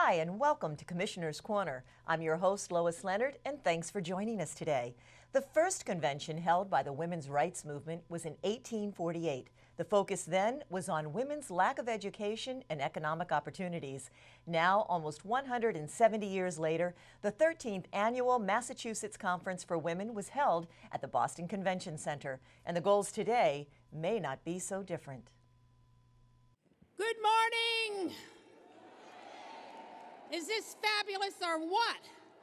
Hi, and welcome to Commissioner's Corner. I'm your host, Lois Leonard, and thanks for joining us today. The first convention held by the women's rights movement was in 1848. The focus then was on women's lack of education and economic opportunities. Now, almost 170 years later, the 13th Annual Massachusetts Conference for Women was held at the Boston Convention Center, and the goals today may not be so different. Good morning! Is this fabulous or what?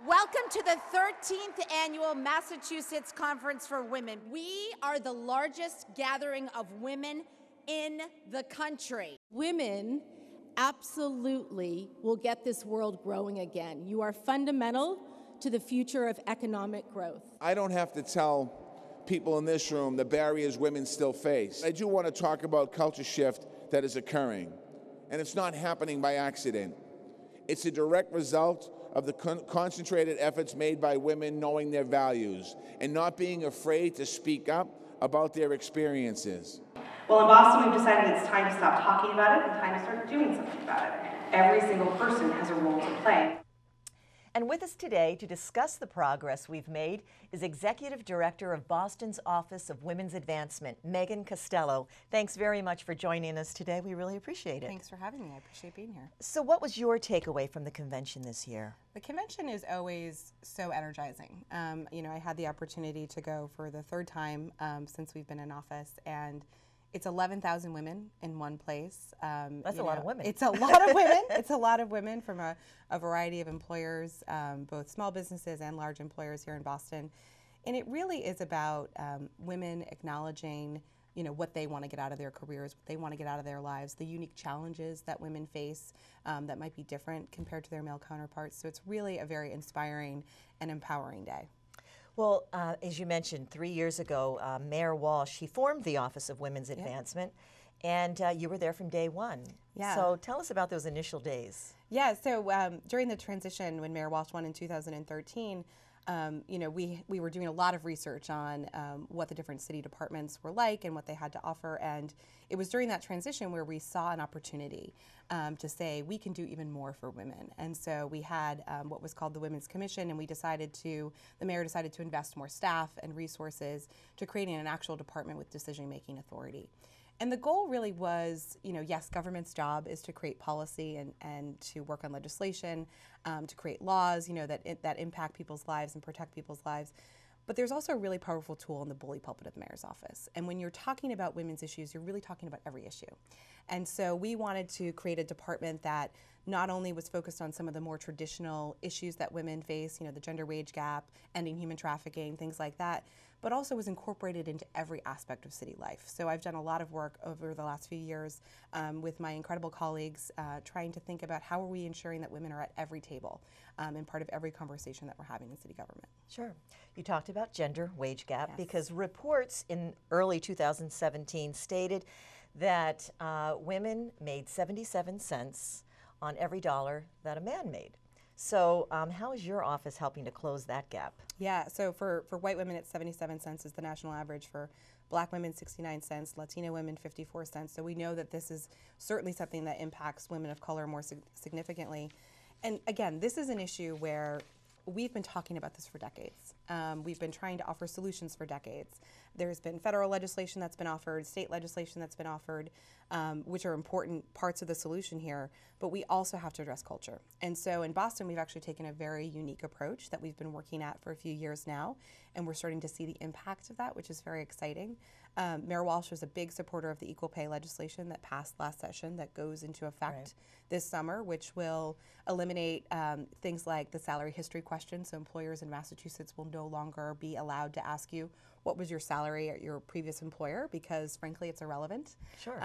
Welcome to the 13th Annual Massachusetts Conference for Women. We are the largest gathering of women in the country. Women absolutely will get this world growing again. You are fundamental to the future of economic growth. I don't have to tell people in this room the barriers women still face. I do want to talk about culture shift that is occurring, and it's not happening by accident. It's a direct result of the concentrated efforts made by women knowing their values and not being afraid to speak up about their experiences. Well, in Boston, we've decided it's time to stop talking about it and time to start doing something about it. Every single person has a role to play. And with us today to discuss the progress we've made is Executive Director of Boston's Office of Women's Advancement, Megan Costello. Thanks very much for joining us today. We really appreciate it. Thanks for having me. I appreciate being here. So what was your takeaway from the convention this year? The convention is always so energizing. I had the opportunity to go for the third time since we've been in office, and it's 11,000 women in one place. That's a lot of women. It's a lot of women. It's a lot of women from a variety of employers, both small businesses and large employers here in Boston. And it really is about women acknowledging, what they want to get out of their careers, what they want to get out of their lives, the unique challenges that women face that might be different compared to their male counterparts. So it's really a very inspiring and empowering day. Well, as you mentioned, 3 years ago, Mayor Walsh, he formed the Office of Women's Advancement, and you were there from day one. Yeah. So tell us about those initial days. Yeah, so during the transition when Mayor Walsh won in 2013, we were doing a lot of research on what the different city departments were like and what they had to offer, and it was during that transition where we saw an opportunity to say we can do even more for women. And so we had what was called the Women's Commission, and the mayor decided to invest more staff and resources to creating an actual department with decision-making authority. And the goal really was, yes, government's job is to create policy and to work on legislation, to create laws, that impact people's lives and protect people's lives. But there's also a really powerful tool in the bully pulpit of the mayor's office. And when you're talking about women's issues, you're really talking about every issue. And so we wanted to create a department that not only was focused on some of the more traditional issues that women face, the gender wage gap, ending human trafficking, things like that, but also was incorporated into every aspect of city life. So I've done a lot of work over the last few years with my incredible colleagues trying to think about how are we ensuring that women are at every table and part of every conversation that we're having in city government. Sure. You talked about gender wage gap because Yes. reports in early 2017 stated that women made 77 cents on every dollar that a man made. So how is your office helping to close that gap? Yeah, so for white women, it's 77 cents is the national average. For black women, 69 cents, Latino women, 54 cents. So we know that this is certainly something that impacts women of color more significantly. And again, this is an issue where we've been talking about this for decades. We've been trying to offer solutions for decades. There's been federal legislation that's been offered, state legislation that's been offered, which are important parts of the solution here, but we also have to address culture. And so in Boston, we've actually taken a very unique approach that we've been working at for a few years now, and we're starting to see the impact of that, which is very exciting. Mayor Walsh was a big supporter of the equal pay legislation that passed last session that goes into effect this summer, which will eliminate things like the salary history question. So employers in Massachusetts will no longer be allowed to ask you, what was your salary at your previous employer? Because frankly, it's irrelevant. Sure.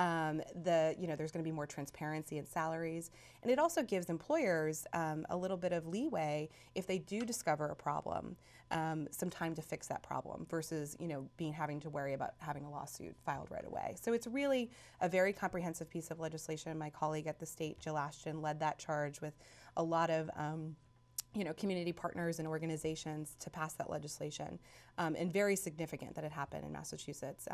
There's going to be more transparency in salaries, and it also gives employers a little bit of leeway if they do discover a problem, some time to fix that problem versus having to worry about having a lawsuit filed right away. So it's really a very comprehensive piece of legislation. My colleague at the state, Jill Ashton, led that charge with a lot of community partners and organizations to pass that legislation, and very significant that it happened in Massachusetts,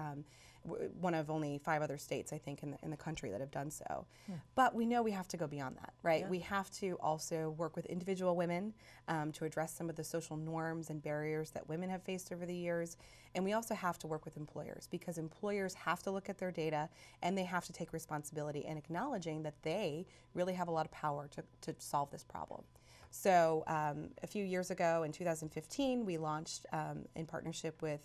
one of only 5 other states, I think, in the country that have done so. But we know we have to go beyond that, right? Yeah. We have to also work with individual women to address some of the social norms and barriers that women have faced over the years. And we also have to work with employers, because employers have to look at their data and they have to take responsibility in acknowledging that they really have a lot of power to solve this problem. So a few years ago, in 2015, we launched, in partnership with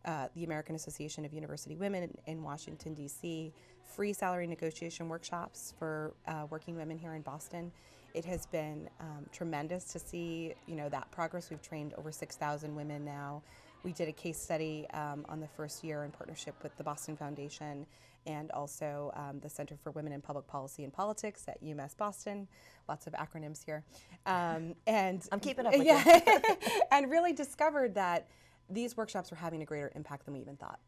the American Association of University Women in Washington, D.C., free salary negotiation workshops for working women here in Boston. It has been tremendous to see, that progress. We've trained over 6,000 women now. We did a case study on the first year in partnership with the Boston Foundation and also the Center for Women in Public Policy and Politics at UMass Boston. Lots of acronyms here. And I'm keeping up with you. And really discovered that these workshops were having a greater impact than we even thought.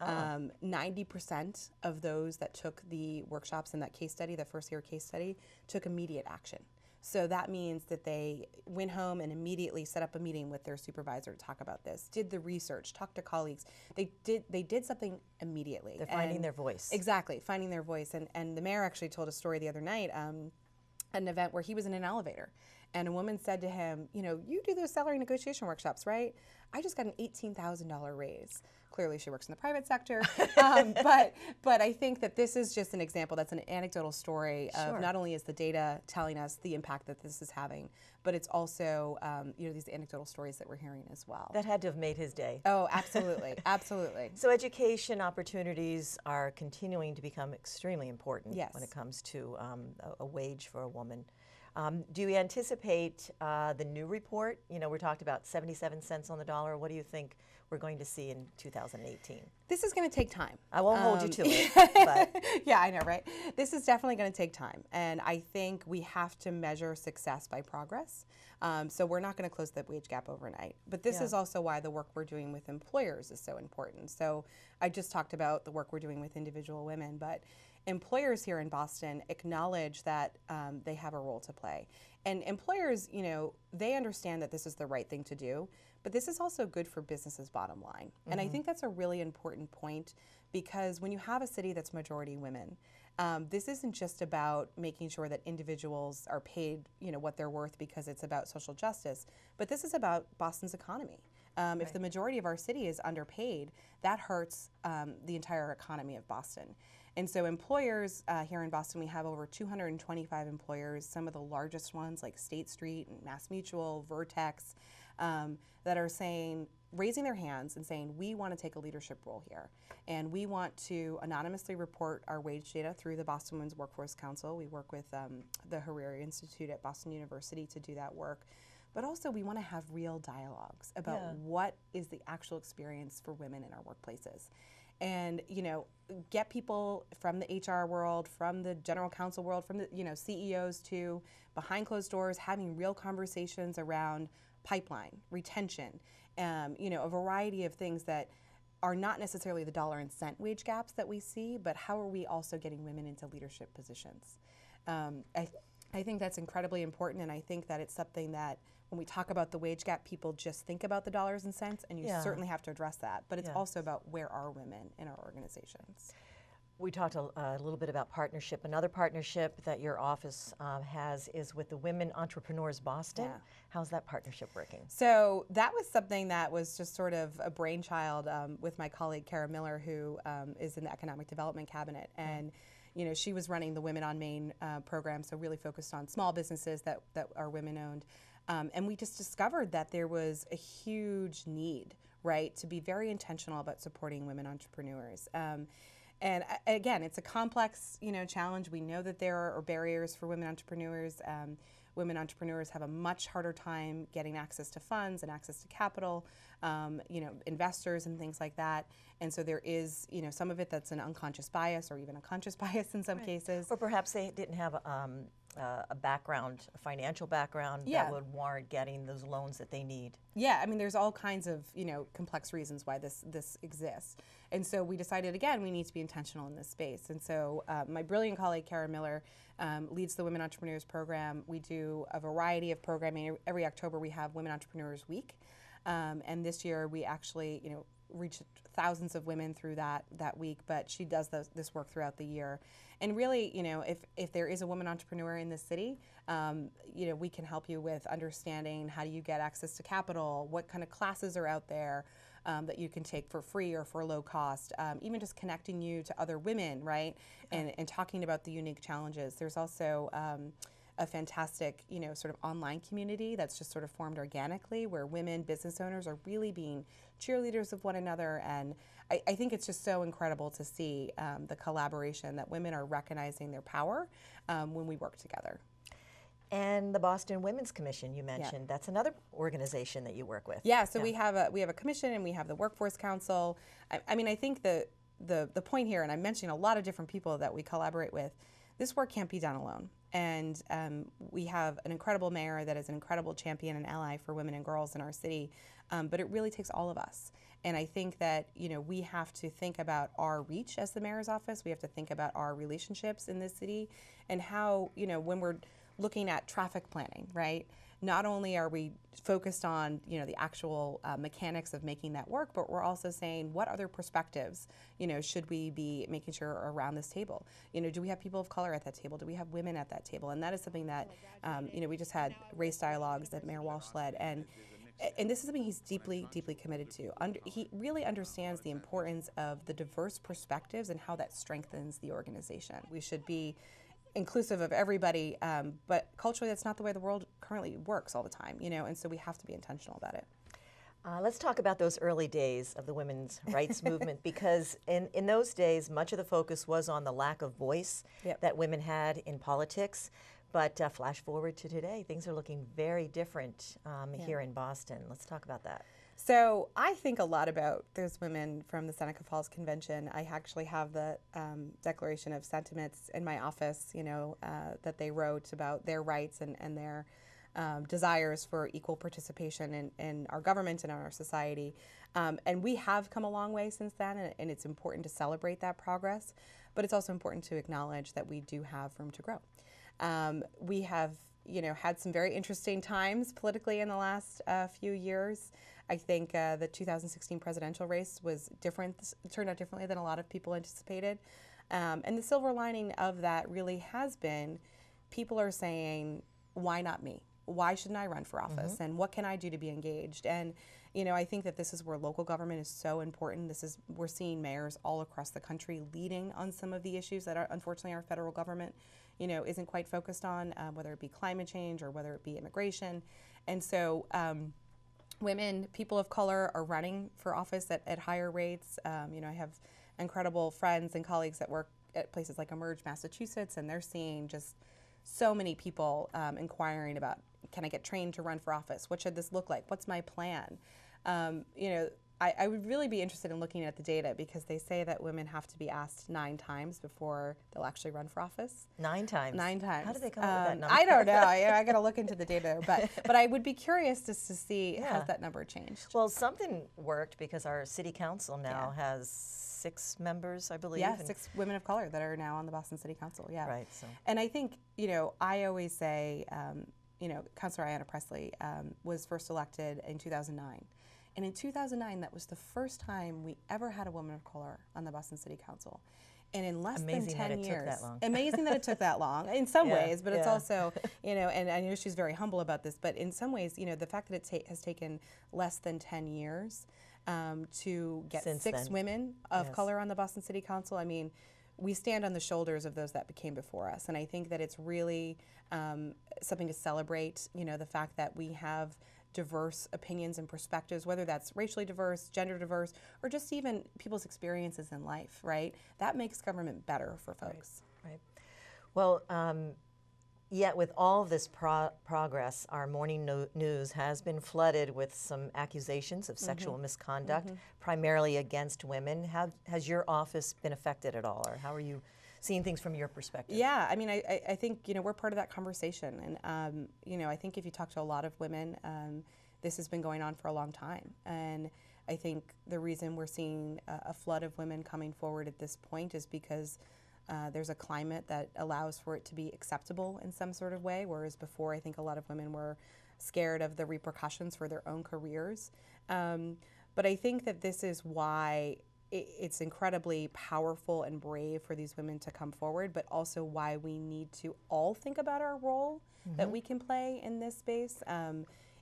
90% of those that took the workshops in that case study, the first year case study, took immediate action. So that means that they went home and immediately set up a meeting with their supervisor to talk about this, did the research, talked to colleagues. They did something immediately. They're finding their voice. Exactly, finding their voice. And the mayor actually told a story the other night at an event where he was in an elevator. And a woman said to him, you do those salary negotiation workshops, right? I just got an $18,000 raise. Clearly she works in the private sector. But I think that this is just an example, that's an anecdotal story of not only is the data telling us the impact that this is having, but it's also these anecdotal stories that we're hearing as well. That had to have made his day. Oh, absolutely, absolutely. So education opportunities are continuing to become extremely important when it comes to a wage for a woman. Do you anticipate the new report? We talked about 77 cents on the dollar. What do you think we're going to see in 2018? This is going to take time. I won't hold you to it. But. Yeah, I know, right? This is definitely going to take time. And I think we have to measure success by progress. So we're not going to close the wage gap overnight. But this is also why the work we're doing with employers is so important. So I just talked about the work we're doing with individual women, but employers here in Boston acknowledge that they have a role to play. And employers, they understand that this is the right thing to do, but this is also good for businesses' bottom line. And I think that's a really important point, because when you have a city that's majority women, this isn't just about making sure that individuals are paid, what they're worth because it's about social justice, but this is about Boston's economy. If the majority of our city is underpaid, that hurts the entire economy of Boston. And so employers here in Boston, we have over 225 employers, some of the largest ones like State Street and Mass Mutual, Vertex, that are raising their hands and saying, we want to take a leadership role here. And we want to anonymously report our wage data through the Boston Women's Workforce Council. We work with the Hariri Institute at Boston University to do that work. But also we want to have real dialogues about what is the actual experience for women in our workplaces. And, get people from the HR world, from the general counsel world, from the, CEOs to behind closed doors, having real conversations around pipeline, retention, a variety of things that are not necessarily the dollar and cent wage gaps that we see, but how are we also getting women into leadership positions? I think that's incredibly important, and I think that it's something that when we talk about the wage gap, people just think about the dollars and cents, and you certainly have to address that. But it's also about where are women in our organizations. We talked a little bit about partnership. Another partnership that your office has is with the Women Entrepreneurs Boston. Yeah. How's that partnership working? So that was something that was just sort of a brainchild with my colleague Kara Miller, who is in the Economic Development Cabinet. And she was running the Women on Main program, so really focused on small businesses that are women-owned. And we just discovered that there was a huge need, right, to be very intentional about supporting women entrepreneurs. And again, it's a complex, challenge. We know that there are barriers for women entrepreneurs. Women entrepreneurs have a much harder time getting access to funds and access to capital, investors and things like that. And so there is, some of it that's an unconscious bias or even a conscious bias in some cases. Or perhaps they didn't have a background, a financial background Yeah. that would warrant getting those loans that they need. Yeah, I mean, there's all kinds of, complex reasons why this exists. And so we decided, again, we need to be intentional in this space. And so my brilliant colleague, Kara Miller, leads the Women Entrepreneurs Program. We do a variety of programming. Every October, we have Women Entrepreneurs Week. And this year, we actually, reached thousands of women through that week, but she does this work throughout the year. And really, if there is a woman entrepreneur in this city, we can help you with understanding how do you get access to capital, what kind of classes are out there that you can take for free or for low cost, even just connecting you to other women, right? And talking about the unique challenges. There's also a fantastic, sort of online community that's just sort of formed organically where women business owners are really being cheerleaders of one another. And I think it's just so incredible to see the collaboration that women are recognizing their power when we work together. And the Boston Women's Commission you mentioned, that's another organization that you work with. Yeah, so we have a commission and we have the Workforce Council. I mean, I think the point here, and I'm mentioning a lot of different people that we collaborate with, this work can't be done alone. And we have an incredible mayor that is an incredible champion and ally for women and girls in our city, but it really takes all of us. And I think that, we have to think about our reach as the mayor's office. We have to think about our relationships in this city and how, when we're looking at traffic planning, right? Not only are we focused on, the actual mechanics of making that work, but we're also saying what other perspectives, should we be making sure are around this table? Do we have people of color at that table? Do we have women at that table? And that is something that, we just had race dialogues that Mayor Walsh led. And this is something he's deeply, deeply committed to. He really understands the importance of the diverse perspectives and how that strengthens the organization. We should be inclusive of everybody, but culturally that's not the way the world currently works all the time, and so we have to be intentional about it. Let's talk about those early days of the women's rights movement, because in those days, much of the focus was on the lack of voice that women had in politics. But flash forward to today, things are looking very different here in Boston. Let's talk about that. So I think a lot about those women from the Seneca Falls Convention. I actually have the Declaration of Sentiments in my office, that they wrote about their rights and their desires for equal participation in our government and in our society. And we have come a long way since then, and it's important to celebrate that progress. But it's also important to acknowledge that we do have room to grow. We have, had some very interesting times politically in the last few years. I think the 2016 presidential race was different, turned out differently than a lot of people anticipated. And the silver lining of that really has been people are saying, why not me? Why shouldn't I run for office? And what can I do to be engaged? And, I think that this is where local government is so important. We're seeing mayors all across the country leading on some of the issues that unfortunately our federal government, isn't quite focused on, whether it be climate change or whether it be immigration. And so women, people of color are running for office at higher rates. I have incredible friends and colleagues that work at places like Emerge, Massachusetts, and they're seeing just so many people inquiring about, can I get trained to run for office? What should this look like? What's my plan? I would really be interested in looking at the data because they say that women have to be asked 9 times before they'll actually run for office. 9 times? 9 times. How do they come up with that number? I don't know. I got to look into the data. But I would be curious just to see has that number changed. Well, something worked because our city council now has 6 members, I believe. Yeah, 6 women of color that are now on the Boston City Council. Yeah. Right. So. And I think, I always say, Councilor Ayanna Pressley was first elected in 2009. And in 2009, that was the first time we ever had a woman of color on the Boston City Council. And in less than 10 years, amazing that it took that long in some ways, but it's also, and I know she's very humble about this, but in some ways, the fact that it has taken less than 10 years to get 6 women of color on the Boston City Council, I mean, we stand on the shoulders of those that came before us. And I think that it's really something to celebrate, the fact that we have diverse opinions and perspectives, whether that's racially diverse, gender diverse, or just even people's experiences in life, right? That makes government better for folks. Right. Well, yet with all of this progress, our morning news has been flooded with some accusations of sexual misconduct, primarily against women. Has your office been affected at all, or how are you seeing things from your perspective. Yeah, I mean, I think, we're part of that conversation. And, I think if you talk to a lot of women, this has been going on for a long time. And I think the reason we're seeing a flood of women coming forward at this point is because there's a climate that allows for it to be acceptable in some sort of way, whereas before I think a lot of women were scared of the repercussions for their own careers. But I think that this is why it's incredibly powerful and brave for these women to come forward, but also why we need to all think about our role that we can play in this space.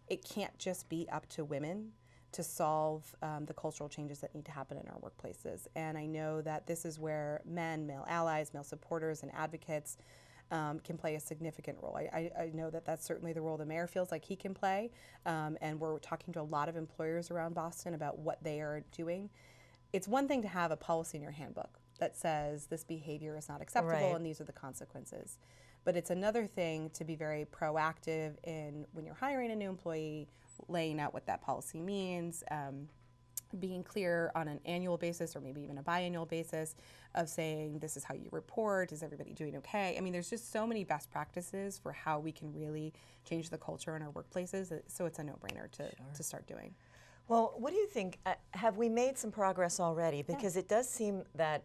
It can't just be up to women to solve the cultural changes that need to happen in our workplaces. And I know that this is where men, male allies, male supporters, and advocates can play a significant role. I know that that's certainly the role the mayor feels like he can play. And we're talking to a lot of employers around Boston about what they are doing. It's one thing to have a policy in your handbook that says this behavior is not acceptable and these are the consequences. But it's another thing to be very proactive in when you're hiring a new employee, laying out what that policy means, being clear on an annual basis or maybe even a biannual basis of saying this is how you report, is everybody doing okay? I mean, there's just so many best practices for how we can really change the culture in our workplaces, so it's a no-brainer to start doing. Well, what do you think? Have we made some progress already? Because it does seem that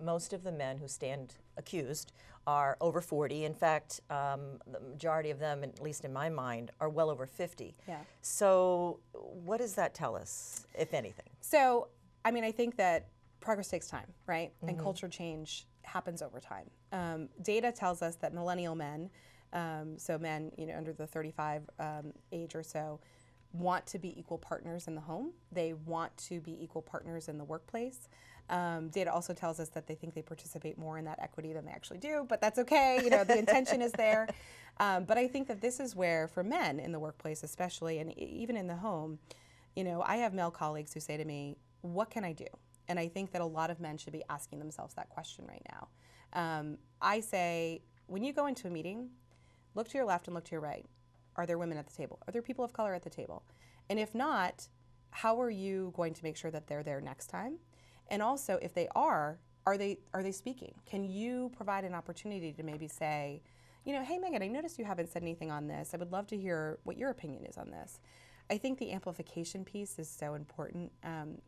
most of the men who stand accused are over 40. In fact, the majority of them, at least in my mind, are well over 50. Yeah. So what does that tell us, if anything? So, I mean, I think that progress takes time, right? And culture change happens over time. Data tells us that millennial men, so men under the 35 age or so, want to be equal partners in the home. They want to be equal partners in the workplace. Data also tells us that they think they participate more in that equity than they actually do, but that's okay. The intention is there. But I think that this is where, for men in the workplace especially, and even in the home, I have male colleagues who say to me, what can I do? And I think that a lot of men should be asking themselves that question right now. I say, when you go into a meeting, look to your left and look to your right. Are there women at the table? Are there people of color at the table? And if not, how are you going to make sure that they're there next time? And also, if they are they speaking? Can you provide an opportunity to maybe say, hey Megan, I noticed you haven't said anything on this. I would love to hear what your opinion is on this. I think the amplification piece is so important.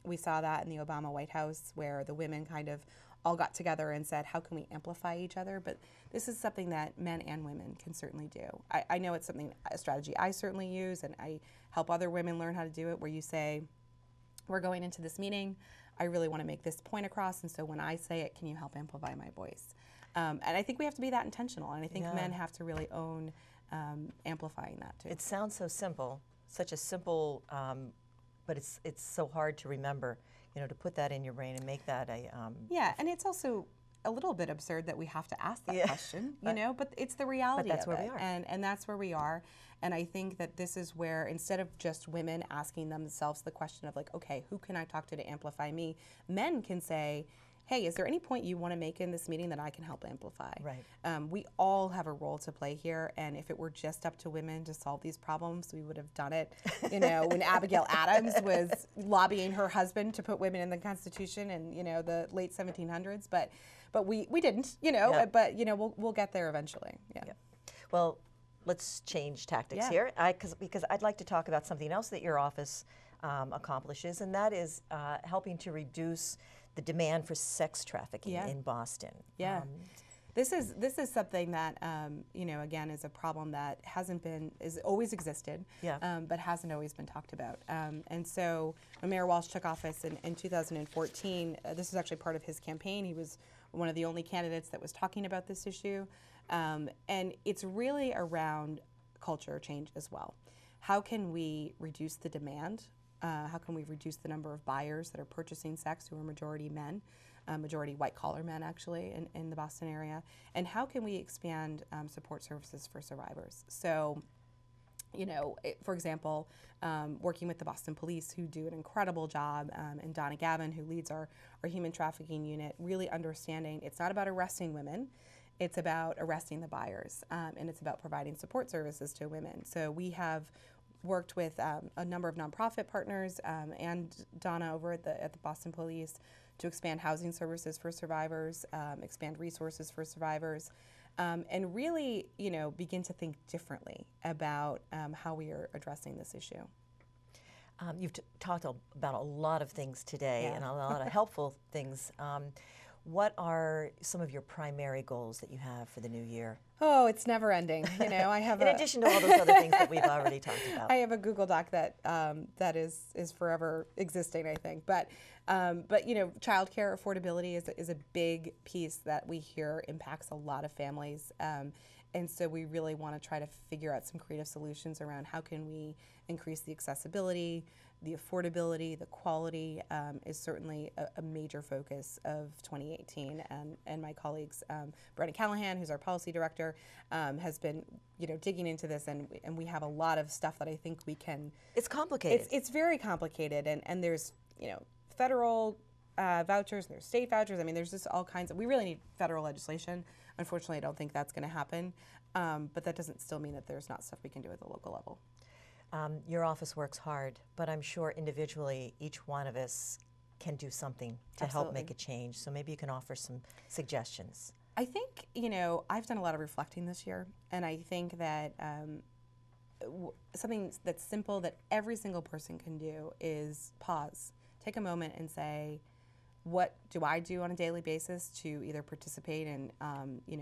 We saw that in the Obama White House, where the women kind of all got together and said, how can we amplify each other? But this is something that men and women can certainly do. I know it's a strategy I certainly use, and I help other women learn how to do it, where you say, we're going into this meeting, I really want to make this point across, and so when I say it, can you help amplify my voice? And I think we have to be that intentional, and I think men have to really own amplifying that too. It sounds so simple, such a simple, but it's so hard to remember. To put that in your brain and make that a... Yeah, and it's also a little bit absurd that we have to ask that question, but it's the reality of it. But that's where we are. And that's where we are. And I think that this is where, instead of just women asking themselves the question of like, okay, who can I talk to amplify me? Men can say, hey, is there any point you want to make in this meeting that I can help amplify? Right. We all have a role to play here, and if it were just up to women to solve these problems, we would have done it. When Abigail Adams was lobbying her husband to put women in the Constitution in the late 1700s, but we didn't. But we'll get there eventually. Yeah. Well, let's change tactics here, because I'd like to talk about something else that your office accomplishes, and that is helping to reduce the demand for sex trafficking in Boston. Yeah. This is something that again is a problem that is always existed, but hasn't always been talked about. And so when Mayor Walsh took office in 2014, this was actually part of his campaign. He was one of the only candidates that was talking about this issue, and it's really around culture change as well. How can we reduce the demand? How can we reduce the number of buyers that are purchasing sex who are majority men, majority white-collar men actually in the Boston area? And how can we expand support services for survivors? So, for example, working with the Boston Police, who do an incredible job, and Donna Gavin, who leads our human trafficking unit, really understanding it's not about arresting women, it's about arresting the buyers, and it's about providing support services to women. So we have worked with a number of nonprofit partners and Donna over at the Boston Police to expand housing services for survivors, expand resources for survivors, and really, begin to think differently about how we are addressing this issue. You've talked about a lot of things today and a lot of helpful things. What are some of your primary goals that you have for the new year? Oh, it's never ending. I have in addition to all those other things that we've already talked about. I have a Google Doc that that is forever existing, I think. But childcare affordability is a big piece that we hear impacts a lot of families. And so we really want to try to figure out some creative solutions around how can we increase the accessibility, the affordability, the quality is certainly a major focus of 2018. And my colleagues, Brenna Callahan, who's our policy director, has been digging into this, and we have a lot of stuff that I think we can. It's complicated. It's very complicated, and there's federal vouchers, and there's state vouchers. I mean, there's just all kinds of. We really need federal legislation. Unfortunately, I don't think that's going to happen, but that doesn't still mean that there's not stuff we can do at the local level. Your office works hard, but I'm sure individually each one of us can do something to help make a change. So maybe you can offer some suggestions. I think, I've done a lot of reflecting this year, and I think that something that's simple that every single person can do is pause, take a moment and say, what do I do on a daily basis to either participate in,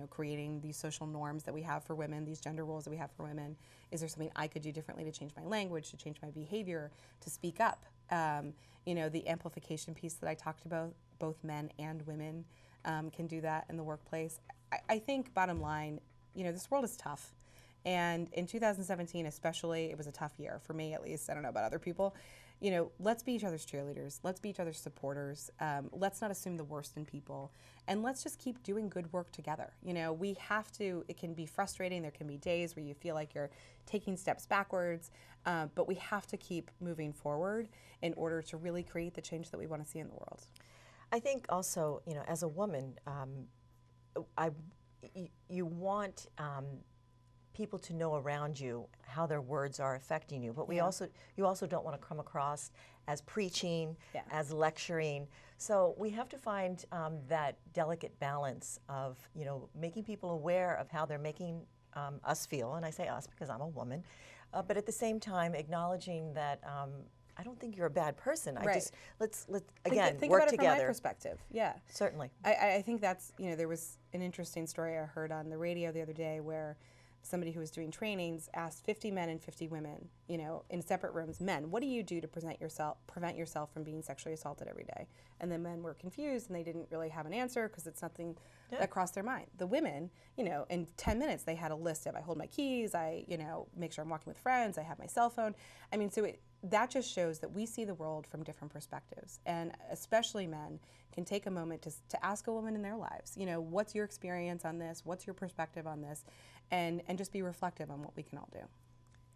creating these social norms that we have for women, these gender roles that we have for women? Is there something I could do differently to change my language, to change my behavior, to speak up? The amplification piece that I talked about, both men and women can do that in the workplace. I think bottom line, this world is tough. And in 2017 especially, it was a tough year, for me at least. I don't know about other people. Let's be each other's cheerleaders. Let's be each other's supporters. Let's not assume the worst in people. And let's just keep doing good work together. We have to, it can be frustrating. There can be days where you feel like you're taking steps backwards, but we have to keep moving forward in order to really create the change that we want to see in the world. I think also, as a woman, you want people to know around you how their words are affecting you, but you also don't want to come across as preaching, as lecturing. So we have to find that delicate balance of making people aware of how they're making us feel, and I say us because I'm a woman, but at the same time acknowledging that I don't think you're a bad person. Right. Let's again think work about it together. from my perspective. Yeah, certainly. I think that's there was an interesting story I heard on the radio the other day where somebody who was doing trainings asked 50 men and 50 women, in separate rooms, men, what do you do to prevent yourself from being sexually assaulted every day? And the men were confused and they didn't really have an answer because it's something that crossed their mind. The women, in 10 minutes they had a list of I hold my keys, I, make sure I'm walking with friends, I have my cell phone. I mean, so that just shows that we see the world from different perspectives, and especially men can take a moment to ask a woman in their lives, what's your experience on this? What's your perspective on this? And just be reflective on what we can all do.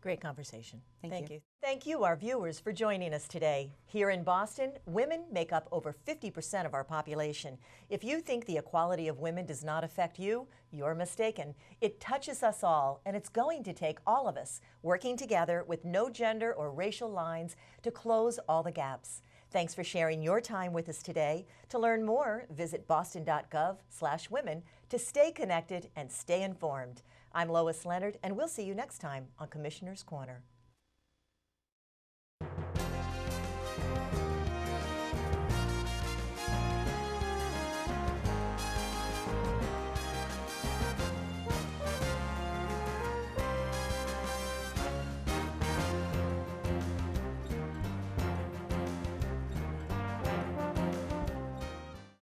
Great conversation. Thank you. Thank you, our viewers, for joining us today. Here in Boston, women make up over 50% of our population. If you think the equality of women does not affect you, you're mistaken. It touches us all, and it's going to take all of us working together with no gender or racial lines to close all the gaps. Thanks for sharing your time with us today. To learn more, visit boston.gov/women to stay connected and stay informed. I'm Lois Leonard, and we'll see you next time on Commissioner's Corner.